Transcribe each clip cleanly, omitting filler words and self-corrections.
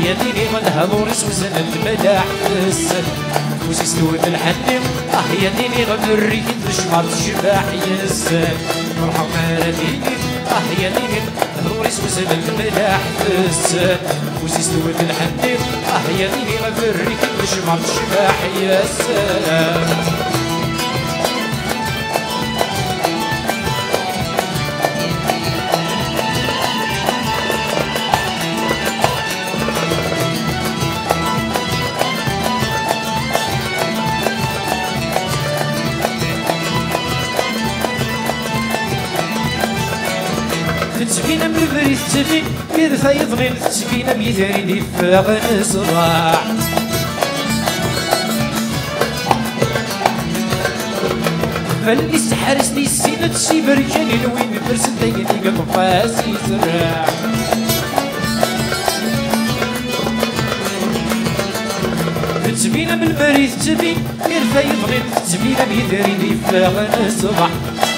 يا ديني غنهضر سوسن الملاح السن وسي استوت الحنم يا ديني غنريك الشمار الشباح يسن مرحبا يا ديني يا ديني غنهضر سوسن الملاح السن وسي استوت الحنم يا ديني غنريك الشمار الشباح يسن تسفينا من البريد تسفين إذا فايضنين تسفينا بيثاري دي فاغ نصراع فاللي استحرسني السينة تشي برجاني لوين برسل دايني قلب فاسي زراع تسفينا من البريد تسفين إذا فايضنين تسفينا بيثاري دي فاغ نصراع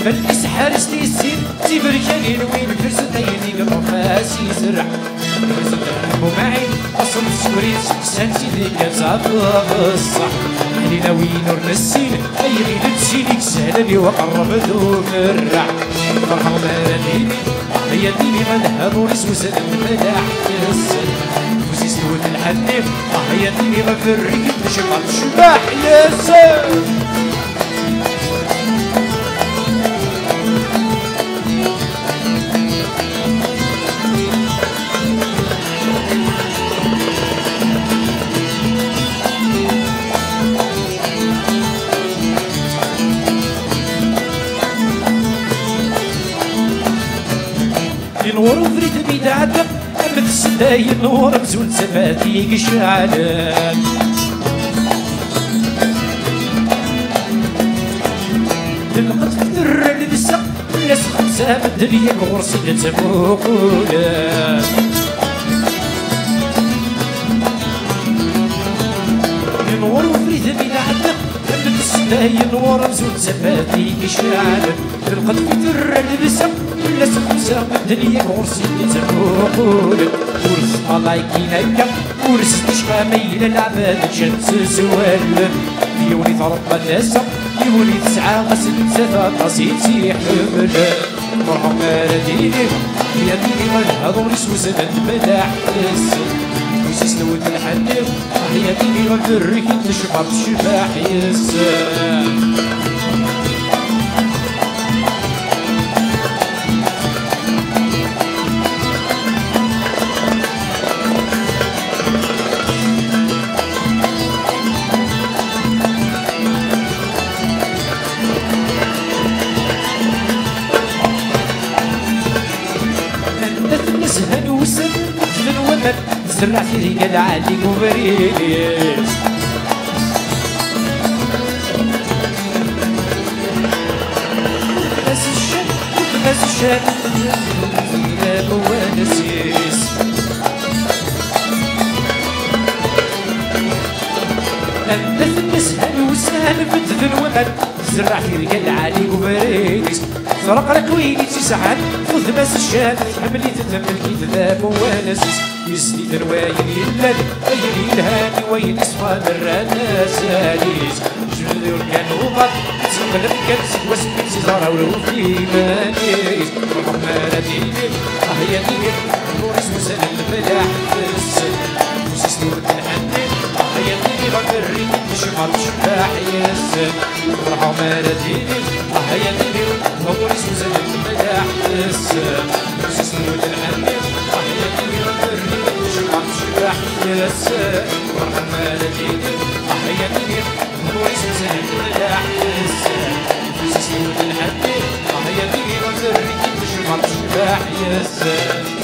فاللي سحرسني السين تبرجاني لوين فرس دايني قلب فاسي زرع ومعي أصل السوريس سانتي ذيك تعطى الصح علينا وين ورنسين أيري لتشيليك سهلني وقرب ذو مرع مرحبا ديني هي ديني غنهضر سوسن الملاح يسن وسي استوت الحنيف هي ديني غنفريك نشمع الشباح يسن نور وفريد بيد عدم أمد السداي نور مزول سفاتي قشعلان تلقت في الدر لبسة الناس خمسة بالدنيا غرسي لتفوقولان نور وفريد بيد عدم أمد السداي نور مزول سفاتي قشعلان تلقت في الدر لبسة الناس خمسة بالدنيا غرسي لتفوقولان ورث ملايكين هكا ورث تشقى ميل العباد جات سوال يولي تربى ناسا يولي تسعى غسل تسافى قصيتي حمل مرحبا ديني يا ديني غنهضر سوسن الملاح يسن وسي استوت الحنيف يا ديني غنفريك تشبع الشباح يسن زرع في رجال عالي وبريس بس الشام لا بوانسيس أنت في النسهل وسهل بدل ومن زرع في رجال عالي وبريس سرق لك ويلي تسعد خذ بس الشام حملي تتملكي ذاب ونسيس يسني ذرواين يلال وين الهاني وين يصفى برانا ساليس جبل كان وغط تنقلب كان سكوس في زهرة ولو في مانيس مرحبا ديني يا ديني نورس وسن الملاح السن وسيستور الحنين يا ديني غنريك نشمر الشباح يسن مرحبا ديني يا ديني نورس وسن الملاح السن وسيستور الحنين يا ديني غنريك نشمر الشباح يسن مرحبا ديني يا ديني نورس وسن الملاح السن وسيستور الحنين يا ديني غنريك نشمر الشباح يسن